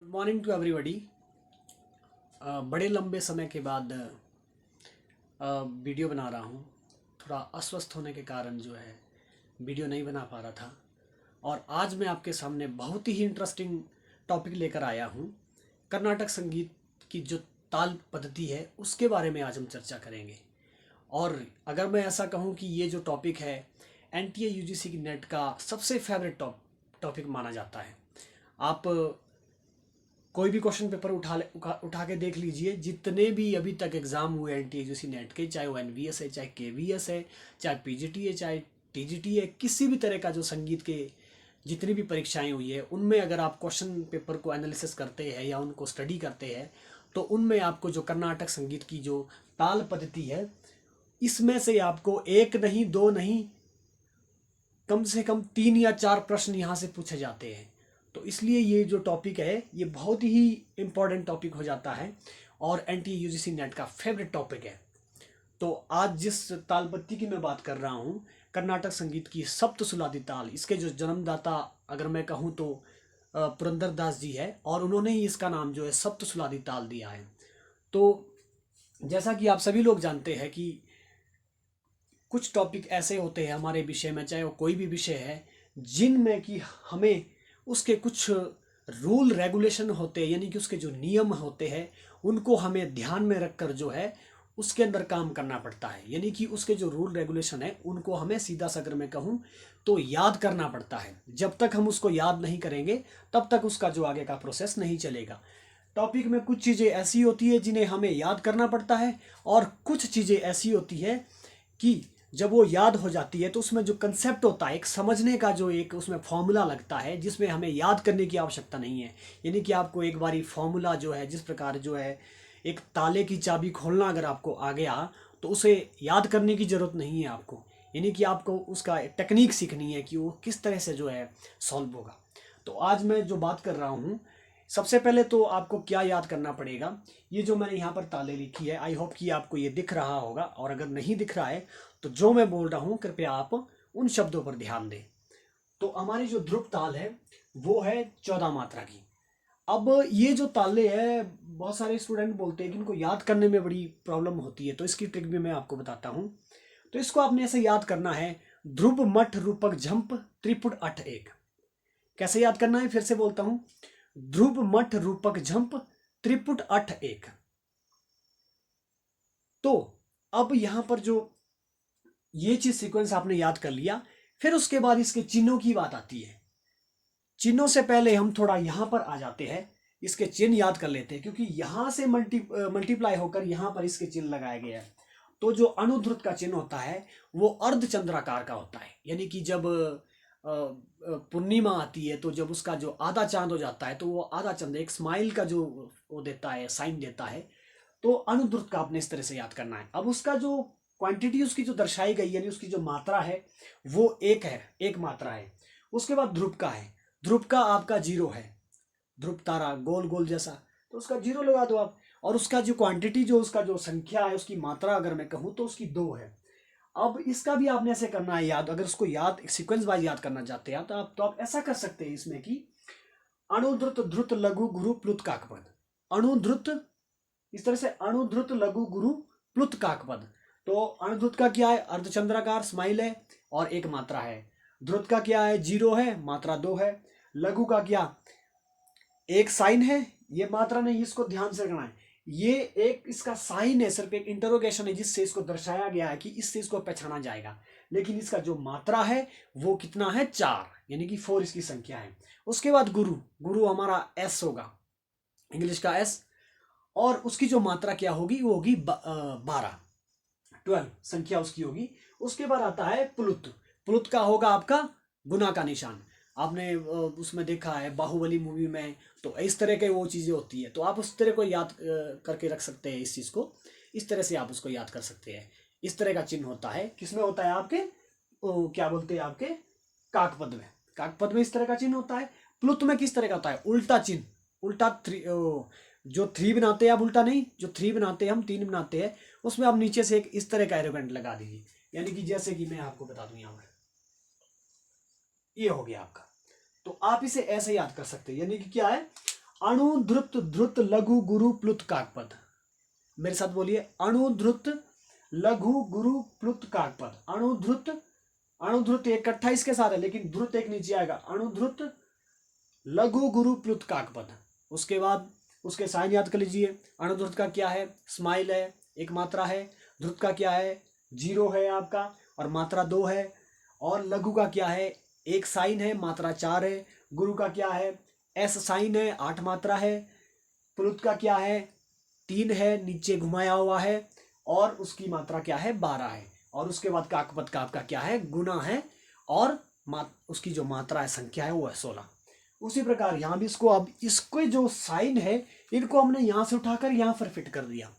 Good morning to everybody. बड़े लंबे समय के बाद वीडियो बना रहा हूँ। थोड़ा अस्वस्थ होने के कारण जो है वीडियो नहीं बना पा रहा था, और आज मैं आपके सामने बहुत ही इंटरेस्टिंग टॉपिक लेकर आया हूँ। कर्नाटक संगीत की जो ताल पद्धति है उसके बारे में आज हम चर्चा करेंगे। और अगर मैं ऐसा कहूँ कि ये जो टॉपिक है एनटीए यूजीसी की नेट का सबसे फेवरेट टॉपिक माना जाता है। आप कोई भी क्वेश्चन पेपर उठा के देख लीजिए, जितने भी अभी तक एग्ज़ाम हुए एनटीएयूसी नेट के, चाहे वो एनवीएस है, चाहे केवीएस है, चाहे पीजीटी है, चाहे टीजीटी है, किसी भी तरह का जो संगीत के जितनी भी परीक्षाएं हुई है उनमें अगर आप क्वेश्चन पेपर को एनालिसिस करते हैं या उनको स्टडी करते हैं तो उनमें आपको जो कर्नाटक संगीत की जो ताल पद्धति है इसमें से आपको एक नहीं, दो नहीं, कम से कम 3 या 4 प्रश्न यहाँ से पूछे जाते हैं। तो इसलिए ये जो टॉपिक है ये बहुत ही इम्पोर्टेंट टॉपिक हो जाता है और एनटीए यूजीसी नेट का फेवरेट टॉपिक है। तो आज जिस तालपत्ति की मैं बात कर रहा हूँ, कर्नाटक संगीत की सप्तसुलादी ताल, इसके जो जन्मदाता अगर मैं कहूँ तो पुरंदर दास जी है, और उन्होंने ही इसका नाम जो है सप्तसुलादी ताल दिया है। तो जैसा कि आप सभी लोग जानते हैं कि कुछ टॉपिक ऐसे होते हैं हमारे विषय में, चाहे वो कोई भी विषय है, जिनमें कि हमें उसके कुछ रूल रेगुलेशन होते हैं, यानी कि उसके जो नियम होते हैं उनको हमें ध्यान में रखकर जो है उसके अंदर काम करना पड़ता है। यानी कि उसके जो रूल रेगुलेशन है उनको हमें सीधा सा अगर मैं कहूँ तो याद करना पड़ता है। जब तक हम उसको याद नहीं करेंगे तब तक उसका जो आगे का प्रोसेस नहीं चलेगा। टॉपिक में कुछ चीज़ें ऐसी होती है जिन्हें हमें याद करना पड़ता है, और कुछ चीज़ें ऐसी होती है कि जब वो याद हो जाती है तो उसमें जो कंसेप्ट होता है, एक समझने का जो एक उसमें फॉर्मूला लगता है जिसमें हमें याद करने की आवश्यकता नहीं है। यानी कि आपको एक बारी फॉर्मूला जो है, जिस प्रकार जो है एक ताले की चाबी खोलना अगर आपको आ गया तो उसे याद करने की ज़रूरत नहीं है आपको। यानी कि आपको उसका टेक्निक सीखनी है कि वो किस तरह से जो है सॉल्व होगा। तो आज मैं जो बात कर रहा हूँ, सबसे पहले तो आपको क्या याद करना पड़ेगा। ये जो मैंने यहाँ पर ताले लिखी है, आई होप कि आपको ये दिख रहा होगा, और अगर नहीं दिख रहा है तो जो मैं बोल रहा हूँ कृपया आप उन शब्दों पर ध्यान दें। तो हमारी जो ध्रुव ताल है वो है 14 मात्रा की। अब ये जो ताले है, बहुत सारे स्टूडेंट बोलते हैं कि इनको याद करने में बड़ी प्रॉब्लम होती है, तो इसकी ट्रिक भी मैं आपको बताता हूँ। तो इसको आपने ऐसे याद करना है, ध्रुव मठ रूपक झंप त्रिपुट अठ एक। कैसे याद करना है, फिर से बोलता हूँ, ध्रुव मठ रूपक झंप त्रिपुट अठ एक। तो अब यहां पर जो ये चीज सीक्वेंस आपने याद कर लिया, फिर उसके बाद इसके चिन्हों की बात आती है। चिन्हों से पहले हम थोड़ा यहां पर आ जाते हैं, इसके चिन्ह याद कर लेते हैं, क्योंकि यहां से मल्टीप्लाई होकर यहां पर इसके चिन्ह लगाए गए हैं। तो जो अनुध्रुत का चिन्ह होता है वो अर्धचंद्राकार का होता है। यानी कि जब पूर्णिमा आती है तो जब उसका जो आधा चांद हो जाता है तो वो आधा चंद्र एक स्माइल का जो वो देता है, साइन देता है। तो अनुध्रुत का आपने इस तरह से याद करना है। अब उसका जो क्वांटिटी उसकी जो दर्शाई गई, यानी उसकी जो मात्रा है वो एक है, एक मात्रा है। उसके बाद ध्रुव का है, ध्रुव का आपका 0 है, ध्रुव तारा गोल गोल जैसा, तो उसका 0 लगा दो आप। और उसका जो क्वांटिटी, जो उसका जो संख्या है, उसकी मात्रा अगर मैं कहूँ तो उसकी 2 है। अब इसका भी आपने ऐसे करना है याद, अगर उसको याद सीक्वेंस वाइज याद करना चाहते हैं तो आप ऐसा कर सकते हैं इसमें कि अणुध्रुत ध्रुत लघु गुरु प्लुत काकपद। अणुध्रुत, इस तरह से अणुध्रुत लघु गुरु प्लुत काकपद। तो अणुध्रुत का क्या है, अर्धचंद्राकार स्माइल है और एक मात्रा है। ध्रुत का क्या है, 0 है, मात्रा 2 है। लघु का क्या, एक साइन है, ये मात्रा नहीं, इसको ध्यान से करना है। ये एक इसका साइन है, सिर्फ एक इंटरोगेशन है जिससे इसको दर्शाया गया है कि इससे इसको पहचाना जाएगा। लेकिन इसका जो मात्रा है वो कितना है, 4, यानी कि 4 इसकी संख्या है। उसके बाद गुरु, गुरु हमारा एस होगा, इंग्लिश का एस, और उसकी जो मात्रा क्या होगी वो होगी 12, 12 संख्या उसकी होगी। उसके बाद आता है प्लुत, प्लुत का होगा आपका गुना का निशान। आपने उसमें देखा है बाहुबली मूवी में, तो इस तरह के वो चीज़ें होती है, तो आप उस तरह को याद करके रख सकते हैं। इस चीज़ को इस तरह से आप उसको याद कर सकते हैं। इस तरह का चिन्ह होता है, किसमें होता है, आपके क्या बोलते हैं, आपके काकपद में। काकपद में इस तरह का चिन्ह होता है। प्लुत में किस तरह का होता है, उल्टा चिन्ह, उल्टा जो 3 बनाते हैं आप, उल्टा नहीं, जो 3 बनाते हैं हम, 3 बनाते हैं, उसमें आप नीचे से एक इस तरह का एरोगेंट लगा दीजिए। यानी कि जैसे कि मैं आपको बता दूं, यहाँ पर ये हो गया आपका। तो आप इसे ऐसे याद कर सकते हैं, यानी कि क्या है, अणु ध्रुत ध्रुत लघु गुरु प्लुत काकपद। मेरे साथ बोलिए, अणु ध्रुत लघु गुरु प्लुत काकपद। अणु ध्रुत इकट्ठा इसके साथ है लेकिन ध्रुत एक नीचे आएगा। अणु ध्रुत लघु गुरु प्लुत काकपद। उसके बाद उसके साइन याद कर लीजिए। अणु ध्रुत का क्या है, स्माइल है, एक मात्रा है। ध्रुत का क्या है, 0 है आपका और मात्रा 2 है। और लघु का क्या है, एक साइन है, मात्रा 4 है। गुरु का क्या है, एस साइन है, 8 मात्रा है। प्लुत का क्या है, 3 है, नीचे घुमाया हुआ है और उसकी मात्रा क्या है, 12 है। और उसके बाद काकपद का आपका क्या है, गुना है और उसकी जो मात्रा है, संख्या है, वो है 16। उसी प्रकार यहाँ भी इसको, अब इसके जो साइन है इनको हमने यहाँ से उठाकर यहाँ पर फिट कर दिया।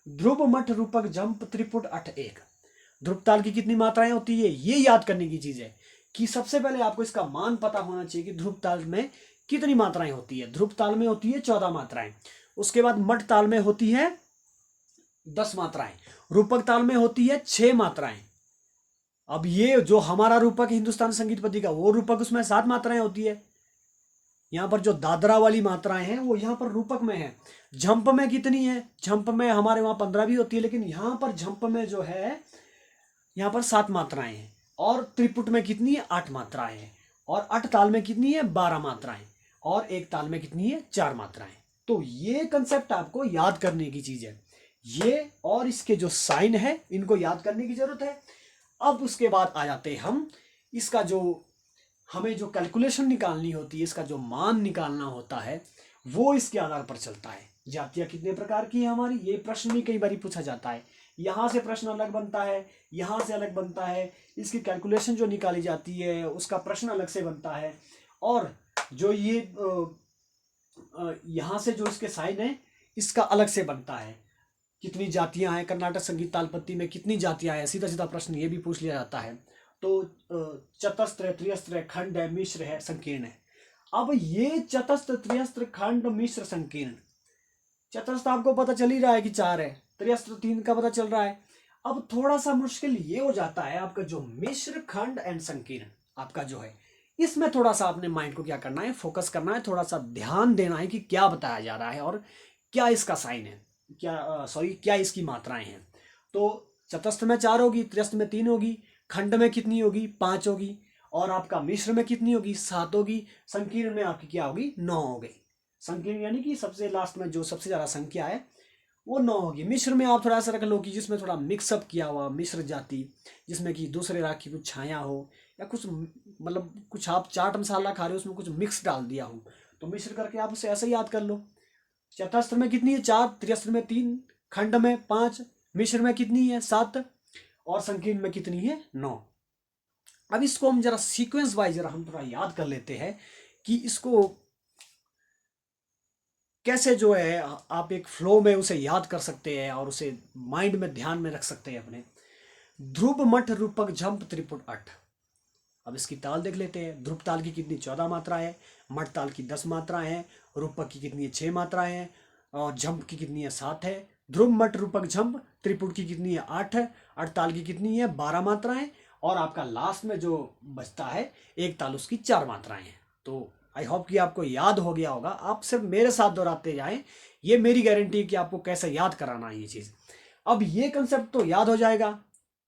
ध्रुव मठ रूपक जंप त्रिपुट अठ एक। ध्रुव ताल की कितनी मात्राएं होती है, ये याद करने की चीज है कि सबसे पहले आपको इसका मान पता होना चाहिए कि ध्रुव ताल में कितनी मात्राएं होती है। ध्रुव ताल में होती है 14 मात्राएं। उसके बाद मठ ताल में होती है 10 मात्राएं। रूपक ताल में होती है 6 मात्राएं। अब ये जो हमारा रूपक हिंदुस्तान संगीत पद्धति का, वो रूपक उसमें 7 मात्राएं होती है। यहाँ पर जो दादरा वाली मात्राएं हैं वो यहाँ पर रूपक में है। झंप में कितनी है, झंप में हमारे वहां 15 भी होती है लेकिन यहाँ पर झंप में जो है यहाँ पर 7 मात्राएं हैं। और त्रिपुट में कितनी है, 8 मात्राएं हैं। और अठ ताल में कितनी है, 12 मात्राएं। और एक ताल में कितनी है, 4 मात्राएं। तो ये कंसेप्ट आपको याद करने की चीज है। ये और इसके जो साइन है इनको याद करने की जरूरत है। अब उसके बाद आ जाते हैं हम, इसका जो हमें जो कैलकुलेशन निकालनी होती है, इसका जो मान निकालना होता है वो इसके आधार पर चलता है। जातियां कितने प्रकार की है हमारी, ये प्रश्न भी कई बार पूछा जाता है। यहाँ से प्रश्न अलग बनता है, यहाँ से अलग बनता है। इसकी कैलकुलेशन जो निकाली जाती है उसका प्रश्न अलग से बनता है। और जो ये यहाँ से जो इसके साइन है इसका अलग से बनता है। कितनी जातियां हैं कर्नाटक संगीत ताल पद्धति में, कितनी जातियां हैं, सीधा सीधा प्रश्न ये भी पूछ लिया जाता है। तो चतस्त्र, त्रियस्त्र, खंड है, मिश्र है, संकीर्ण है। अब ये चतस्त्र, त्रियस्त्र, खंड, मिश्र, संकीर्ण, चतस्त्र आपको पता चल ही रहा है कि 4 है, त्रियस्त्र 3 का पता चल रहा है। अब थोड़ा सा मुश्किल ये हो जाता है आपका जो मिश्र, खंड एंड संकीर्ण आपका जो है, इसमें थोड़ा सा अपने माइंड को क्या करना है, फोकस करना है, थोड़ा सा ध्यान देना है कि क्या बताया जा रहा है और क्या इसका साइन है, क्या इसकी मात्राएं हैं। तो चतस्त्र में 4 होगी, त्रियस्त्र में 3 होगी, खंड में कितनी होगी, 5 होगी। और आपका मिश्र में कितनी होगी, 7 होगी। संकीर्ण में आपकी क्या होगी, 9 हो गई। संकीर्ण यानी कि सबसे लास्ट में जो सबसे ज्यादा संख्या है वो 9 होगी। मिश्र में आप थोड़ा सा रख लो कि जिसमें थोड़ा मिक्सअप किया हुआ मिश्र जाति, जिसमें कि दूसरे राग की कुछ छाया हो या कुछ मतलब कुछ आप चाट मसाला खा रहे हो उसमें कुछ मिक्स डाल दिया हो, तो मिश्र करके आप उसे ऐसे याद कर लो। चतस्त्र में कितनी है, 4, त्रियस्त्र में 3, खंड में 5, मिश्र में कितनी है, 7 और संकीर्ण में कितनी है, 9। अब इसको हम जरा सीक्वेंस वाइज जरा हम थोड़ा याद कर लेते हैं कि इसको कैसे जो है आप एक फ्लो में उसे याद कर सकते हैं और उसे माइंड में ध्यान में रख सकते हैं अपने। ध्रुव मठ रूपक झंप त्रिपुट अठ। अब इसकी ताल देख लेते हैं। ध्रुव ताल की कितनी 14 मात्रा है, मठ ताल की 10 मात्राएं हैं, रूपक की कितनी है 6 मात्राएं हैं और झंप की कितनी है 7 है। ध्रुव मठ रूपक झंप त्रिपुट की कितनी है 8 है। अड़ताल की कितनी है 12 मात्राएं और आपका लास्ट में जो बचता है एक ताल उसकी 4 मात्राएं हैं। तो आई होप कि आपको याद हो गया होगा। आप सिर्फ मेरे साथ दोहराते जाएं, ये मेरी गारंटी है कि आपको कैसे याद कराना है ये चीज। अब ये कंसेप्ट तो याद हो जाएगा,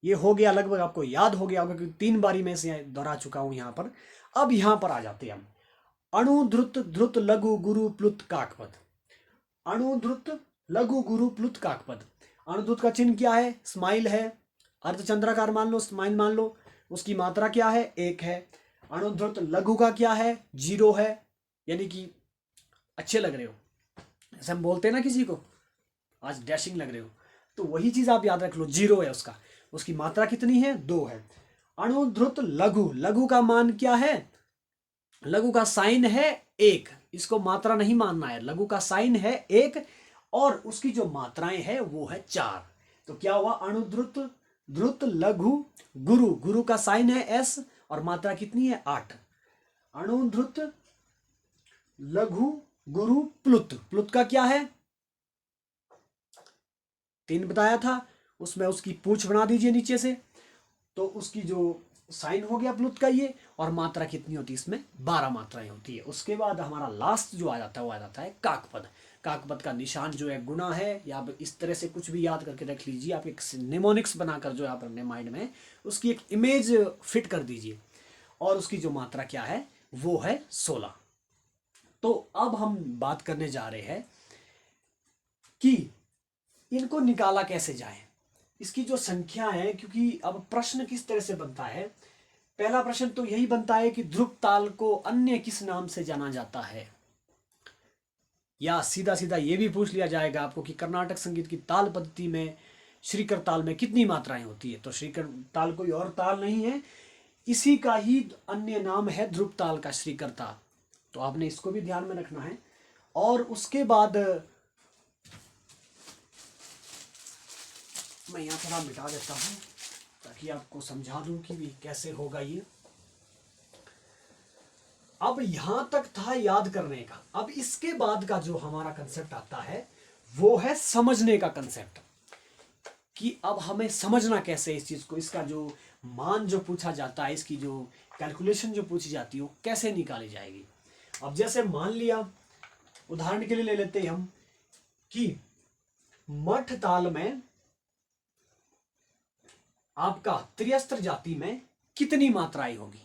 ये हो गया लगभग, आपको याद हो गया होगा क्योंकि 3 बारी में से दोहरा चुका हूं यहाँ पर। अब यहाँ पर आ जाते हैं हम। अणु ध्रुत ध्रुत लघु गुरु प्लुत काकपद। अणु ध्रुत लघु गुरु प्लुत काकपद। अणुध्रुत का चिन्ह क्या है, स्माइल है, अर्धचंद्राकार मान लो, स्माइल मान लो। उसकी मात्रा क्या है, 1 है। अणुध्रुत लघु का क्या है, 0 है, यानी कि अच्छे लग रहे हो, जैसे हम बोलते हैं ना किसी को आज डैशिंग लग रहे हो, तो वही चीज आप याद रख लो, 0 है उसका। उसकी मात्रा कितनी है, 2 है। अणुध्रुत लघु, लघु का मान क्या है, लघु का साइन है 1, इसको मात्रा नहीं मानना है, लघु का साइन है 1 और उसकी जो मात्राएं है वो है 4। तो क्या हुआ, अणुध्रुत ध्रुत लघु गुरु, गुरु का साइन है S और मात्रा कितनी है 8। अणुध्रुत लघु गुरु प्लुत, प्लुत का क्या है 3 बताया था, उसमें उसकी पूंछ बना दीजिए नीचे से, तो उसकी जो साइन हो गया प्लुत का ये, और मात्रा कितनी होती है इसमें, 12 मात्राएं होती है। उसके बाद हमारा लास्ट जो आ जाता है वो आ जाता है काकपद। काकपद का निशान जो है गुना है, या आप इस तरह से कुछ भी याद करके रख लीजिए, आप एक निमोनिक्स बनाकर जो है आप अपने माइंड में उसकी एक इमेज फिट कर दीजिए, और उसकी जो मात्रा क्या है वो है 16। तो अब हम बात करने जा रहे हैं कि इनको निकाला कैसे जाए, इसकी जो संख्या है, क्योंकि अब प्रश्न किस तरह से बनता है। पहला प्रश्न तो यही बनता है कि ध्रुव ताल को अन्य किस नाम से जाना जाता है, या सीधा सीधा ये भी पूछ लिया जाएगा आपको कि कर्नाटक संगीत की ताल पद्धति में श्रीकर ताल में कितनी मात्राएं होती है। तो श्रीकर ताल कोई और ताल नहीं है, इसी का ही अन्य नाम है ध्रुव ताल का श्रीकर ताल। तो आपने इसको भी ध्यान में रखना है। और उसके बाद मैं यहाँ थोड़ा मिटा देता हूँ ताकि आपको समझा दूं कि भी कैसे होगा ये। अब यहां तक था याद करने का। अब इसके बाद का जो हमारा कंसेप्ट आता है वो है समझने का कंसेप्ट, कि अब हमें समझना कैसे इस चीज को, इसका जो मान जो पूछा जाता है, इसकी जो कैलकुलेशन जो पूछी जाती है वो कैसे निकाली जाएगी। अब जैसे मान लिया, उदाहरण के लिए ले लेते हैं हम कि मठ ताल में आपका त्रियस्त्र जाति में कितनी मात्राएं होगी।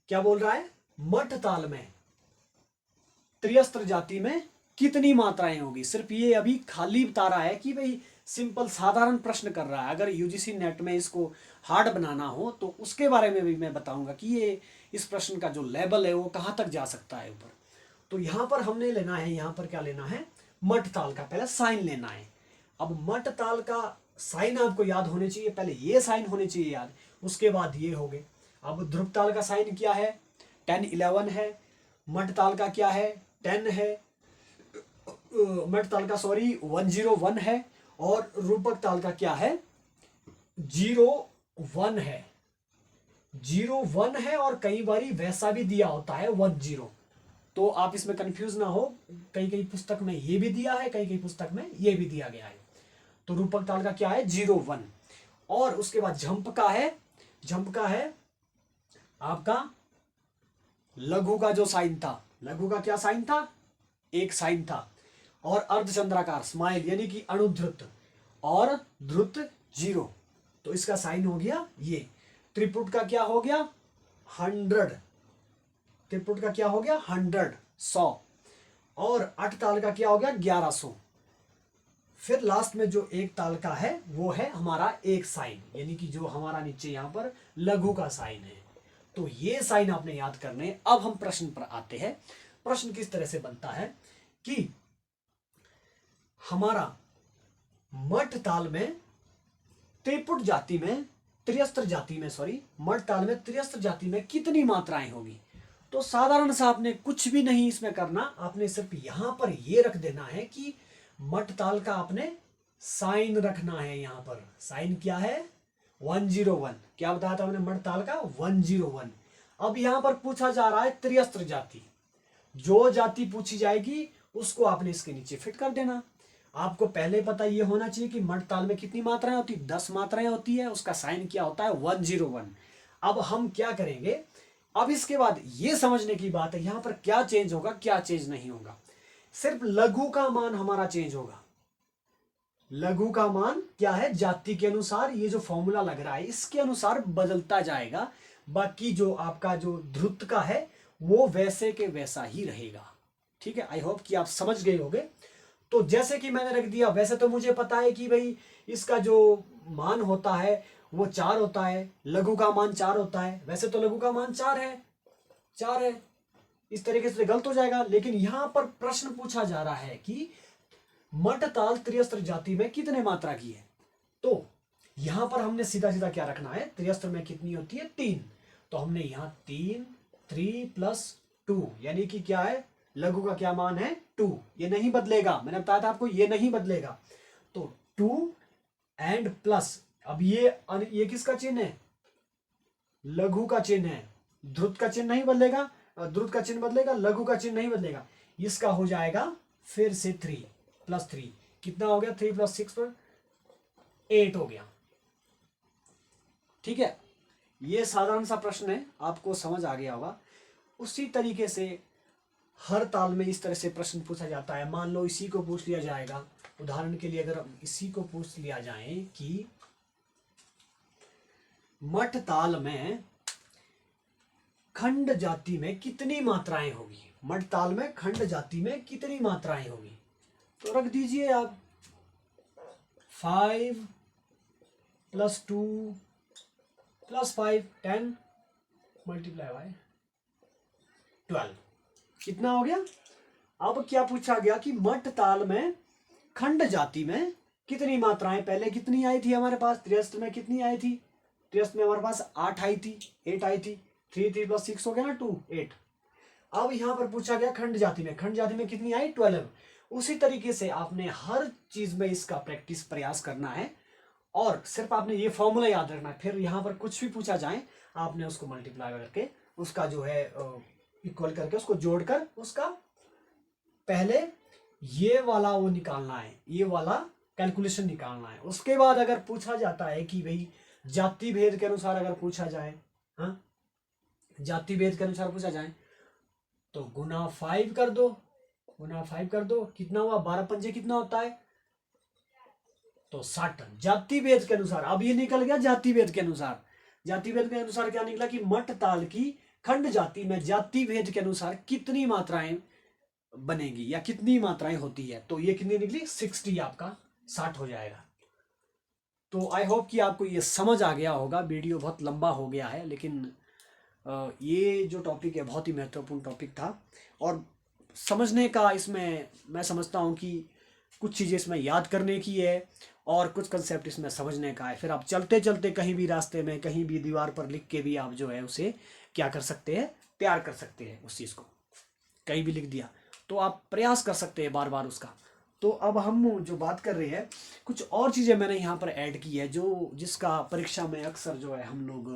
क्या बोल रहा है, मठ ताल में त्रियस्त्र जाति में कितनी मात्राएं होगी। सिर्फ ये अभी खाली बता रहा है कि भाई सिंपल साधारण प्रश्न कर रहा है। अगर यूजीसी नेट में इसको हार्ड बनाना हो तो उसके बारे में भी मैं बताऊंगा कि ये इस प्रश्न का जो लेवल है वो कहां तक जा सकता है ऊपर। तो यहां पर हमने लेना है, यहां पर क्या लेना है, मठ ताल का पहले साइन लेना है। अब मठ ताल का साइन आपको याद होने चाहिए, पहले ये साइन होने चाहिए याद, उसके बाद ये हो गए। अब ध्रुव ताल का साइन क्या है, 10 11 है। मठ ताल का क्या है, 10 है। मठ ताल का सॉरी 101 है। और रूपक ताल का क्या है, 01 है। 01 है, और कई बार वैसा भी दिया होता है 10। तो आप इसमें कंफ्यूज ना हो, कई कई पुस्तक में ये भी दिया है, कई कई पुस्तक में ये भी दिया गया है। तो रूपक ताल का क्या है, 01। और उसके बाद झंप का है, झंप का है आपका लघु का जो साइन था, लघु का क्या साइन था, एक साइन था। और अर्धचंद्राकार स्माइल यानी कि अणुध्रुत, और ध्रुत 0, तो इसका साइन हो गया ये। त्रिपुट का क्या हो गया, 100, त्रिपुट का क्या हो गया 100 100। और अठ ताल का क्या हो गया 1100। फिर लास्ट में जो एक ताल का है वो है हमारा एक साइन, यानी कि जो हमारा नीचे यहां पर लघु का साइन है। तो ये साइन आपने याद करने। अब हम प्रश्न पर आते हैं। प्रश्न किस तरह से बनता है कि हमारा मठ ताल में त्रिपुट जाति में, त्रियस्त्र जाति में, सॉरी मठ ताल में त्रियस्त्र जाति में कितनी मात्राएं होगी। तो साधारण सा आपने कुछ भी नहीं इसमें करना, आपने सिर्फ यहां पर ये रख देना है कि मठ ताल का आपने साइन रखना है। यहां पर साइन क्या है 101। क्या बताया था मैंने, मठ ताल का 101। अब यहां पर पूछा जा रहा है त्रियस्त्र जाति, जो जाति पूछी जाएगी उसको आपने इसके नीचे फिट कर देना। आपको पहले पता ये होना चाहिए कि मठ ताल में कितनी मात्राएं होती, 10 मात्राएं होती है, उसका साइन क्या होता है 101। अब हम क्या करेंगे, अब इसके बाद ये समझने की बात है यहां पर क्या चेंज होगा क्या चेंज नहीं होगा। सिर्फ लघु का मान हमारा चेंज होगा। लघु का मान क्या है, जाति के अनुसार ये जो फॉर्मूला लग रहा है इसके अनुसार बदलता जाएगा। बाकी जो आपका जो ध्रुत का है वो वैसे के वैसा ही रहेगा। ठीक है, आई होप कि आप समझ गए होंगे। तो जैसे कि मैंने रख दिया, वैसे तो मुझे पता है कि भाई इसका जो मान होता है वो 4 होता है, लघु का मान 4 होता है। वैसे तो लघु का मान 4 है, 4 है, इस तरीके से गलत हो जाएगा। लेकिन यहां पर प्रश्न पूछा जा रहा है कि मठ ताल त्रियस्त्र जाति में कितने मात्रा की है। तो यहां पर हमने सीधा सीधा क्या रखना है, त्रियस्त्र में कितनी होती है 3। तो हमने यहां 3 प्लस 2 यानी कि क्या है, लघु का क्या मान है 2। ये नहीं बदलेगा, मैंने बताया था आपको ये नहीं बदलेगा। तो 2 एंड प्लस, अब ये किसका चिन्ह है, लघु का चिन्ह है। ध्रुत का चिन्ह नहीं बदलेगा, ध्रुत का चिन्ह बदलेगा, लघु का चिन्ह नहीं बदलेगा। इसका हो जाएगा फिर से 3 प्लस 3, कितना हो गया 3 प्लस 6 पर 8 हो गया। ठीक है, ये साधारण सा प्रश्न है, आपको समझ आ गया होगा। उसी तरीके से हर ताल में इस तरह से प्रश्न पूछा जाता है। मान लो इसी को पूछ लिया जाएगा, उदाहरण के लिए अगर इसी को पूछ लिया जाए कि मठ ताल में खंड जाति में कितनी मात्राएं होगी, मठ ताल में खंड जाति में कितनी मात्राएं होगी, तो रख दीजिए आप 5 + 2 + 5 10 मल्टीप्लाई बाय 12 कितना हो गया। अब क्या पूछा गया कि मठ ताल में खंड जाति में कितनी मात्राएं, पहले कितनी आई थी हमारे पास, त्रियस्त में कितनी आई थी, त्रियस्त में हमारे पास 8 आई थी, 8 आई थी, 3 3 + 6 हो गया ना 2 8। अब यहां पर पूछा गया खंड जाति में, खंड जाति में कितनी आई 12। उसी तरीके से आपने हर चीज में इसका प्रैक्टिस प्रयास करना है और सिर्फ आपने ये फॉर्मूला याद रखना है। फिर यहाँ पर कुछ भी पूछा जाए आपने उसको मल्टीप्लाई करके उसका जो है इक्वल करके उसको जोड़कर उसका पहले ये वाला वो निकालना है, ये वाला कैलकुलेशन निकालना है। उसके बाद अगर पूछा जाता है कि भाई जाति भेद के अनुसार अगर पूछा जाए, हाँ जाति भेद के अनुसार पूछा जाए तो गुना 5 कर दो, गुना 5 कर दो, कितना हुआ 12 पंजे कितना होता है तो 60। जाति भेद के अनुसार, अब ये निकल गया जाति भेद के अनुसार। जाति भेद के अनुसार क्या निकला कि मठ ताल की खंड जाति में जाति भेद के अनुसार कितनी मात्राएं बनेगी या कितनी मात्राएं होती है, तो ये कितनी निकली 60, आपका 60 हो जाएगा। तो आई होप कि आपको ये समझ आ गया होगा। वीडियो बहुत लंबा हो गया है, लेकिन ये जो टॉपिक है बहुत ही महत्वपूर्ण टॉपिक था और समझने का इसमें मैं समझता हूँ कि कुछ चीज़ें इसमें याद करने की है और कुछ कंसेप्ट इसमें समझने का है। फिर आप चलते चलते कहीं भी रास्ते में कहीं भी दीवार पर लिख के भी आप जो है उसे क्या कर सकते हैं, तैयार कर सकते हैं। उस चीज़ को कहीं भी लिख दिया तो आप प्रयास कर सकते हैं बार बार उसका। तो अब हम जो बात कर रहे हैं, कुछ और चीज़ें मैंने यहाँ पर ऐड की है जो जिसका परीक्षा में अक्सर जो है हम लोग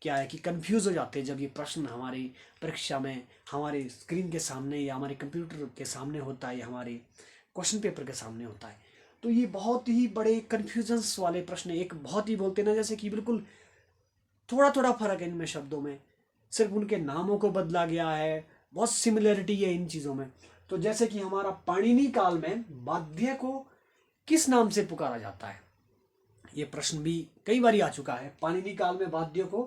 क्या है कि कंफ्यूज हो जाते हैं जब ये प्रश्न हमारी परीक्षा में हमारे स्क्रीन के सामने या हमारे कंप्यूटर के सामने होता है या हमारे क्वेश्चन पेपर के सामने होता है। तो ये बहुत ही बड़े कन्फ्यूजन्स वाले प्रश्न, एक बहुत ही बोलते ना जैसे कि बिल्कुल थोड़ा थोड़ा फर्क है इनमें, शब्दों में सिर्फ उनके नामों को बदला गया है, बहुत सिमिलरिटी है इन चीज़ों में। तो जैसे कि हमारा पाणिनि काल में वाद्य को किस नाम से पुकारा जाता है, ये प्रश्न भी कई बार आ चुका है। पाणिनि काल में वाद्य को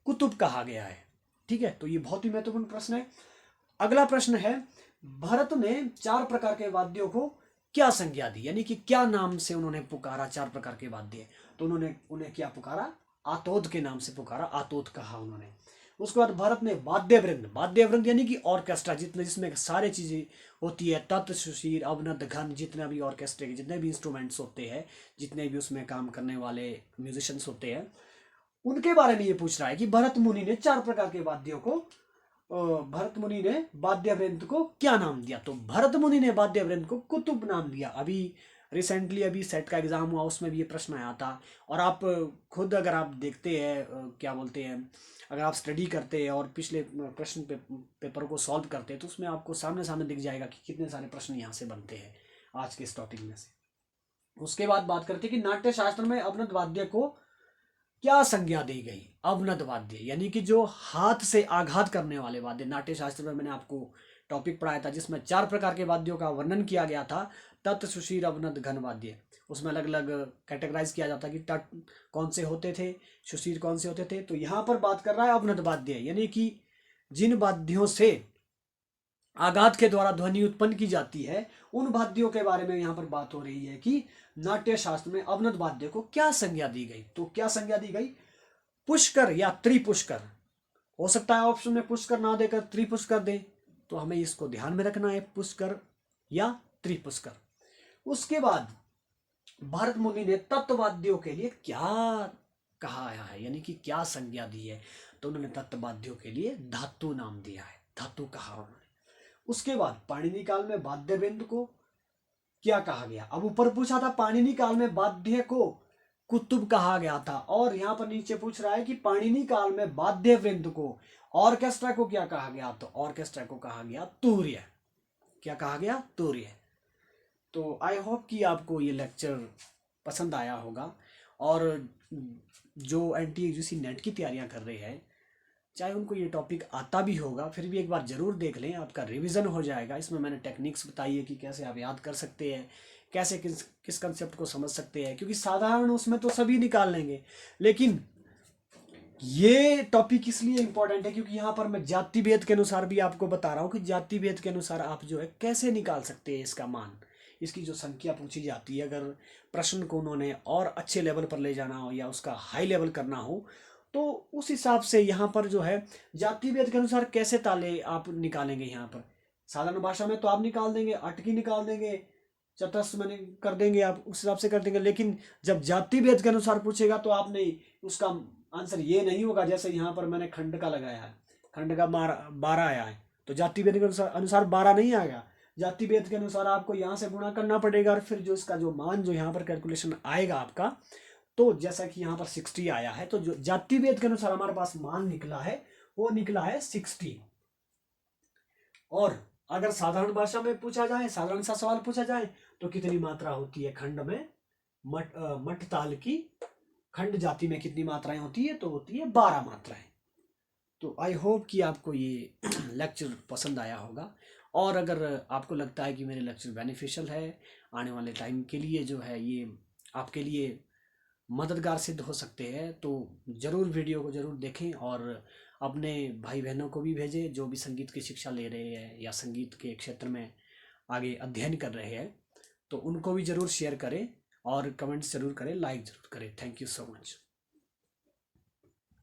कुतुब कहा गया है, ठीक है, तो ये बहुत ही महत्वपूर्ण प्रश्न है। अगला प्रश्न है, भरत ने 4 प्रकार के वाद्यों को क्या संज्ञा दी, यानी कि क्या नाम से उन्होंने पुकारा 4 प्रकार के वाद्य, तो उन्होंने उन्हें क्या पुकारा, आतोद के नाम से पुकारा, आतोद कहा उन्होंने। उसके बाद भरत ने वाद्य वृंद, वाद्य वृंद यानी कि ऑर्केस्ट्रा जितने जिसमें सारी चीजें होती है, तत् सुशीर अवनद घन, जितने भी ऑर्केस्ट्रे के जितने भी इंस्ट्रूमेंट्स होते हैं, जितने भी उसमें काम करने वाले म्यूजिशियंस होते हैं, उनके बारे में ये पूछ रहा है कि भरत मुनि ने 4 प्रकार के वाद्यों को भरत मुनि ने वाद्य वृंद को क्या नाम दिया, तो भरत मुनि ने वाद्य वृंद को कुतुब नाम दिया। अभी रिसेंटली अभी सेट का एग्जाम हुआ, उसमें भी ये प्रश्न आया था। और आप खुद अगर आप देखते हैं क्या बोलते हैं, अगर आप स्टडी करते हैं और पिछले प्रश्न पेपर को सॉल्व करते हैं तो उसमें आपको सामने सामने दिख जाएगा कि कितने सारे प्रश्न यहाँ से बनते हैं आज के इस टॉपिक में से। उसके बाद बात करते हैं कि नाट्य शास्त्र में अवनद वाद्य को क्या संज्ञा दी गई। अवनद वाद्य यानी कि जो हाथ से आघात करने वाले वाद्य, नाट्य शास्त्र में मैंने आपको टॉपिक पढ़ाया था जिसमें 4 प्रकार के वाद्यों का वर्णन किया गया था, तत् सुशीर अवनद घन वाद्य। उसमें अलग अलग कैटेगराइज किया जाता कि तत् कौन से होते थे, सुशीर कौन से होते थे। तो यहाँ पर बात कर रहा है अवनद वाद्य, यानी कि जिन वाद्यों से आघात के द्वारा ध्वनि उत्पन्न की जाती है उन वाद्यों के बारे में यहाँ पर बात हो रही है कि नाट्य शास्त्र में अवनद वाद्य को क्या संज्ञा दी गई। तो क्या संज्ञा दी गई, पुष्कर या त्रिपुष्कर। हो सकता है ऑप्शन में पुष्कर ना देकर त्रिपुष्कर दे, तो हमें इसको ध्यान में रखना है, पुष्कर या त्रिपुष्कर। उसके बाद भरत मुनि ने तत्ववाद्यों के लिए क्या कहा है, यानी कि क्या संज्ञा दी है, तो उन्होंने तत्ववाद्यों के लिए धातु नाम दिया है, धातु कहा उन्होंने। उसके बाद पाणिनि काल में वाद्य वृंद को क्या कहा गया, अब ऊपर पूछा था पाणिनि काल में वाद्य को कुतुब कहा गया था, और यहाँ पर नीचे पूछ रहा है कि पाणिनि काल में वाद्य वृंद को ऑर्केस्ट्रा को क्या कहा गया, तो ऑर्केस्ट्रा को कहा गया तूर्य। क्या कहा गया, तूर्य। तो आई होप कि आपको ये लेक्चर पसंद आया होगा और जो NTUGC नेट की तैयारियां कर रहे हैं, चाहे उनको ये टॉपिक आता भी होगा, फिर भी एक बार ज़रूर देख लें, आपका रिवीजन हो जाएगा। इसमें मैंने टेक्निक्स बताई है कि कैसे आप याद कर सकते हैं, कैसे किस किस कंसेप्ट को समझ सकते हैं, क्योंकि साधारण उसमें तो सभी निकाल लेंगे, लेकिन ये टॉपिक इसलिए इंपॉर्टेंट है क्योंकि यहाँ पर मैं जाति भेद के अनुसार भी आपको बता रहा हूँ कि जाति भेद के अनुसार आप जो है कैसे निकाल सकते हैं इसका मान, इसकी जो संख्या पूछी जाती है। अगर प्रश्न को उन्होंने और अच्छे लेवल पर ले जाना हो या उसका हाई लेवल करना हो, तो उस हिसाब से यहाँ पर जो है जाति भेद के अनुसार कैसे ताले आप निकालेंगे। यहाँ पर साधारण भाषा में तो आप निकाल देंगे, अटकी निकाल देंगे, चतुर्थ मैंने कर देंगे, आप उस हिसाब से कर देंगे। लेकिन जब जाति भेद के अनुसार पूछेगा तो आपने उसका आंसर ये नहीं होगा जैसे यहाँ पर मैंने खंड का लगाया है, खंड का 12 आया है, तो जाति भेद के अनुसार 12 नहीं आएगा। जाति भेद के अनुसार आपको यहाँ से गुणा करना पड़ेगा, और फिर जो इसका जो मान जो यहाँ पर कैलकुलेशन आएगा आपका, तो जैसा कि यहाँ पर 60 आया है, तो जो जाति भेद के अनुसार हमारे पास मान निकला है वो निकला है 60। और अगर साधारण भाषा में पूछा जाए, साधारण सा सवाल पूछा जाए, तो कितनी मात्रा होती है खंड में, मठ ताल की खंड जाति में कितनी मात्राएं होती है, तो होती है 12 मात्राएं। तो आई होप कि आपको ये लेक्चर पसंद आया होगा, और अगर आपको लगता है कि मेरे लेक्चर बेनिफिशियल है, आने वाले टाइम के लिए जो है ये आपके लिए मददगार सिद्ध हो सकते हैं, तो ज़रूर वीडियो को ज़रूर देखें और अपने भाई बहनों को भी भेजें जो भी संगीत की शिक्षा ले रहे हैं या संगीत के क्षेत्र में आगे अध्ययन कर रहे हैं, तो उनको भी ज़रूर शेयर करें और कमेंट्स ज़रूर करें, लाइक ज़रूर करें। Thank you so much.